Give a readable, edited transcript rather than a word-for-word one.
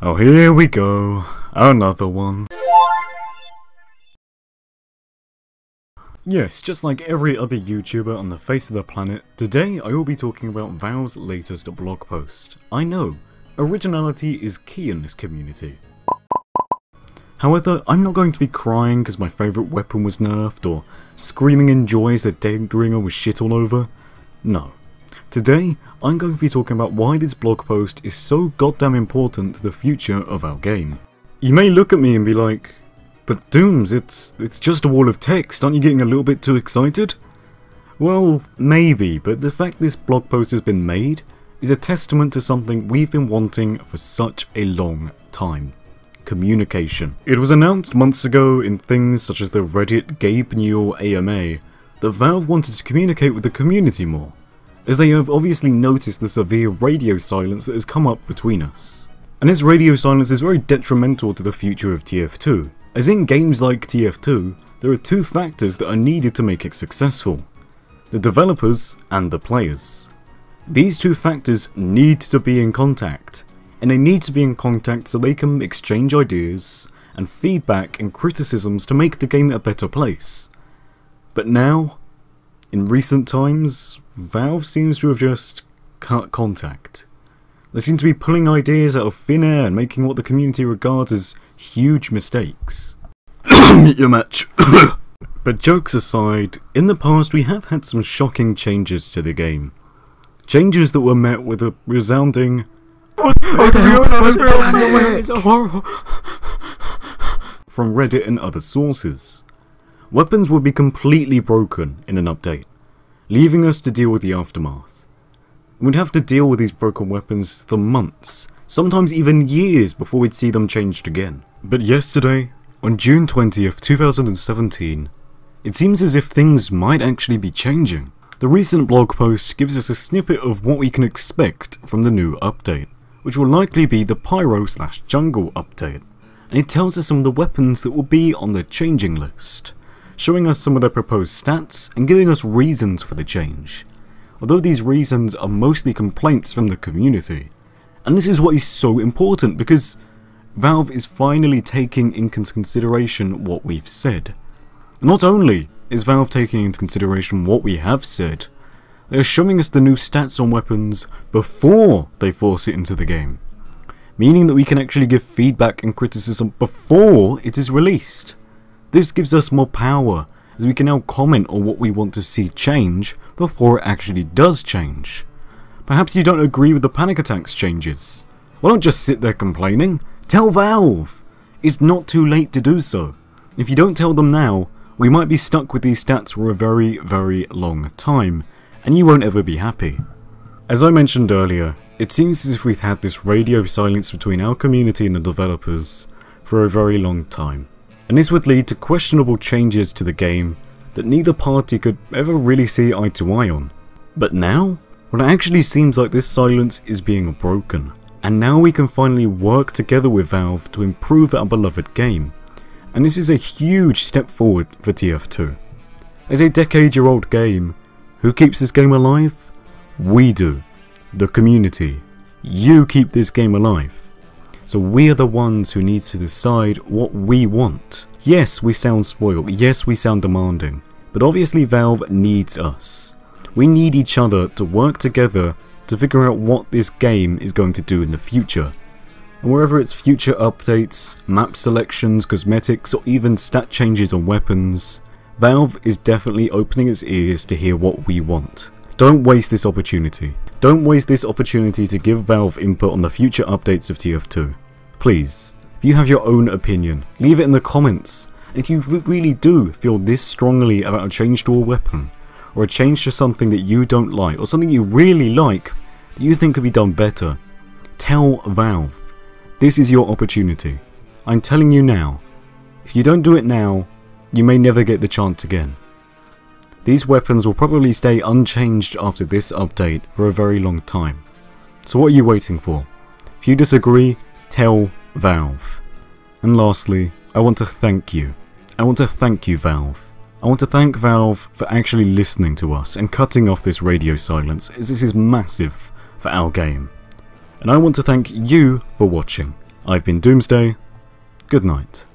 Oh, here we go. Another one. Yes, just like every other YouTuber on the face of the planet, today I will be talking about Valve's latest blog post. I know, originality is key in this community. However, I'm not going to be crying because my favourite weapon was nerfed, or screaming in joy as a Daydreamer was shit all over. No. Today, I'm going to be talking about why this blog post is so goddamn important to the future of our game. You may look at me and be like, but Dooms, it's just a wall of text, aren't you getting a little bit too excited? Well, maybe, but the fact this blog post has been made is a testament to something we've been wanting for such a long time. Communication. It was announced months ago in things such as the Reddit Gabe Newell AMA that Valve wanted to communicate with the community more, as they have obviously noticed the severe radio silence that has come up between us. And this radio silence is very detrimental to the future of TF2, as in games like TF2, there are two factors that are needed to make it successful: the developers and the players. These two factors need to be in contact, and they need to be in contact so they can exchange ideas and feedback and criticisms to make the game a better place. But now, in recent times, Valve seems to have just cut contact. They seem to be pulling ideas out of thin air and making what the community regards as huge mistakes. Meet your match. But jokes aside, in the past we have had some shocking changes to the game. Changes that were met with a resounding from Reddit and other sources. Weapons would be completely broken in an update, leaving us to deal with the aftermath. We'd have to deal with these broken weapons for months, sometimes even years before we'd see them changed again. But yesterday, on June 20th, 2017, it seems as if things might actually be changing. The recent blog post gives us a snippet of what we can expect from the new update, which will likely be the Pyro/Jungle update, and it tells us some of the weapons that will be on the changing list, showing us some of their proposed stats and giving us reasons for the change, although these reasons are mostly complaints from the community. And this is what is so important, because Valve is finally taking into consideration what we've said. Not only is Valve taking into consideration what we have said, they are showing us the new stats on weapons before they force it into the game, meaning that we can actually give feedback and criticism before it is released. This gives us more power, as we can now comment on what we want to see change before it actually does change. Perhaps you don't agree with the panic attacks changes. Well, don't just sit there complaining. Tell Valve! It's not too late to do so. If you don't tell them now, we might be stuck with these stats for a very, very long time, and you won't ever be happy. As I mentioned earlier, it seems as if we've had this radio silence between our community and the developers for a very long time. And this would lead to questionable changes to the game that neither party could ever really see eye to eye on. But now, well, it actually seems like this silence is being broken, and now we can finally work together with Valve to improve our beloved game. And this is a huge step forward for TF2. As a decade-year-old game, who keeps this game alive? We do. The community. You keep this game alive. So we are the ones who need to decide what we want. Yes, we sound spoiled, yes, we sound demanding, but obviously Valve needs us. We need each other to work together to figure out what this game is going to do in the future. And wherever it's future updates, map selections, cosmetics, or even stat changes on weapons, Valve is definitely opening its ears to hear what we want. Don't waste this opportunity. Don't waste this opportunity to give Valve input on the future updates of TF2. Please, if you have your own opinion, leave it in the comments. And if you really do feel this strongly about a change to a weapon, or a change to something that you don't like, or something you really like that you think could be done better, tell Valve. This is your opportunity. I'm telling you now. If you don't do it now, you may never get the chance again. These weapons will probably stay unchanged after this update for a very long time. So what are you waiting for? If you disagree, tell Valve. And lastly, I want to thank you. I want to thank you, Valve. I want to thank Valve for actually listening to us and cutting off this radio silence, as this is massive for our game. And I want to thank you for watching. I've been Doomsday. Good night.